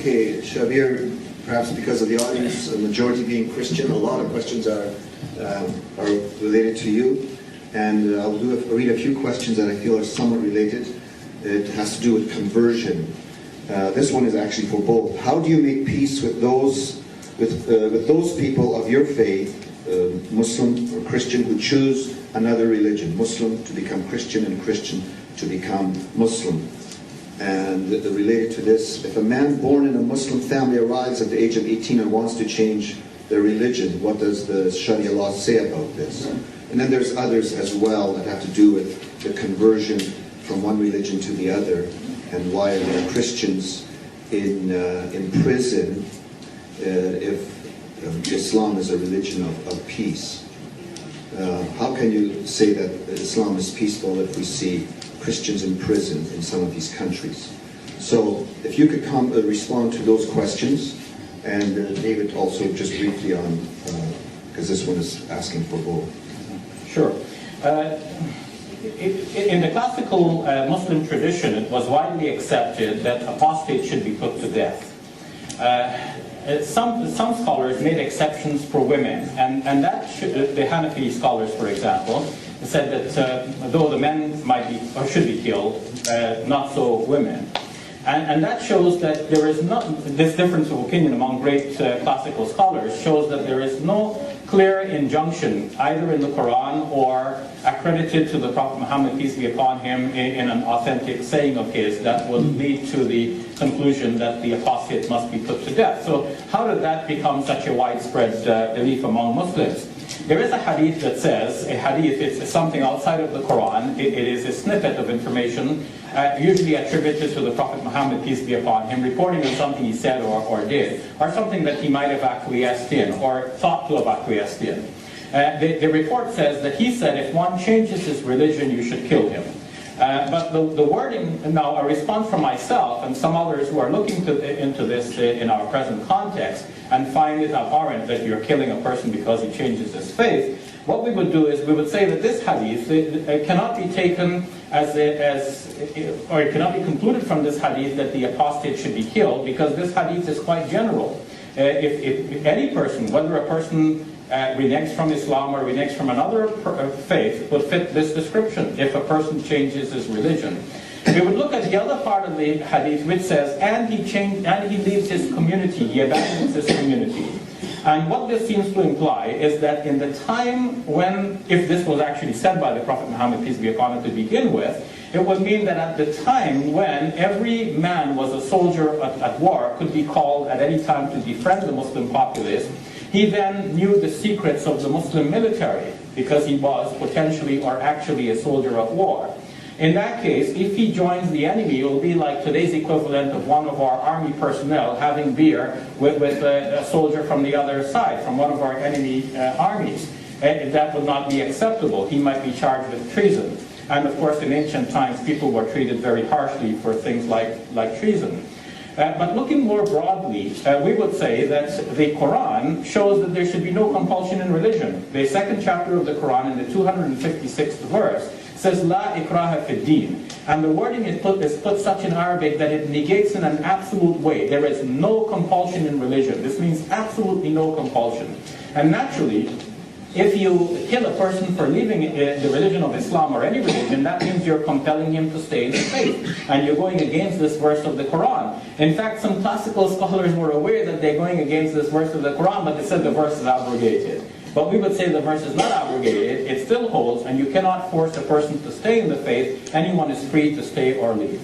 Okay, Shabir, perhaps because of the audience, a majority being Christian, a lot of questions are related to you. And I'll read a few questions that I feel are somewhat related. It has to do with conversion. This one is actually for both. How do you make peace with those people of your faith, Muslim or Christian, who choose another religion? Muslim to become Christian and Christian to become Muslim. And related to this, if a man born in a Muslim family arrives at the age of 18 and wants to change their religion, what does the Sharia law say about this? And then there's others as well that have to do with the conversion from one religion to the other, and why are there Christians in prison if Islam is a religion of peace? How can you say that Islam is peaceful if we see Christians in prison in some of these countries? So if you could respond to those questions, and David also just briefly on, because this one is asking for both. Sure. In the classical Muslim tradition, it was widely accepted that apostates should be put to death. Some scholars made exceptions for women, and that the Hanafi scholars, for example, said that though the men might be or should be killed, not so women. And that shows that there is not, this difference of opinion among great classical scholars shows that there is no clear injunction either in the Quran or accredited to the Prophet Muhammad, peace be upon him, in an authentic saying of his that would lead to the conclusion that the apostate must be put to death. So how did that become such a widespread belief among Muslims? There is a hadith that says, a hadith is something outside of the Quran, it is a snippet of information usually attributed to the Prophet Muhammad, peace be upon him, reporting on something he said or did, or something that he might have acquiesced in, or thought to have acquiesced in. The report says that he said, if one changes his religion, you should kill him. But the wording, now a response from myself and some others who are looking into this in our present context and find it abhorrent that you're killing a person because he changes his faith, what we would do is we would say that this hadith it cannot be taken or it cannot be concluded from this hadith that the apostate should be killed, because this hadith is quite general. If any person, whether a person reneges from Islam or reneges from another faith, would fit this description if a person changes his religion. We would look at the other part of the hadith which says, and he leaves his community, he abandons his community. And what this seems to imply is that in the time when, if this was actually said by the Prophet Muhammad, peace be upon him, to begin with, it would mean that at the time when every man was a soldier at war, could be called at any time to defend the Muslim populace, he then knew the secrets of the Muslim military, because he was potentially or actually a soldier of war. In that case, if he joins the enemy, it will be like today's equivalent of one of our army personnel having beer with a soldier from the other side, from one of our enemy armies. That would not be acceptable. He might be charged with treason. And of course, in ancient times, people were treated very harshly for things like treason. But looking more broadly, we would say that the Quran shows that there should be no compulsion in religion. The second chapter of the Quran, in the 256th verse, says La ikraha fi din, and the wording is put such in Arabic that it negates in an absolute way. There is no compulsion in religion. This means absolutely no compulsion. And naturally, if you kill a person for leaving the religion of Islam or any religion, that means you're compelling him to stay in the faith, and you're going against this verse of the Quran. In fact, some classical scholars were aware that they're going against this verse of the Quran, but they said the verse is abrogated. But we would say the verse is not abrogated, it still holds, and you cannot force a person to stay in the faith. Anyone is free to stay or leave.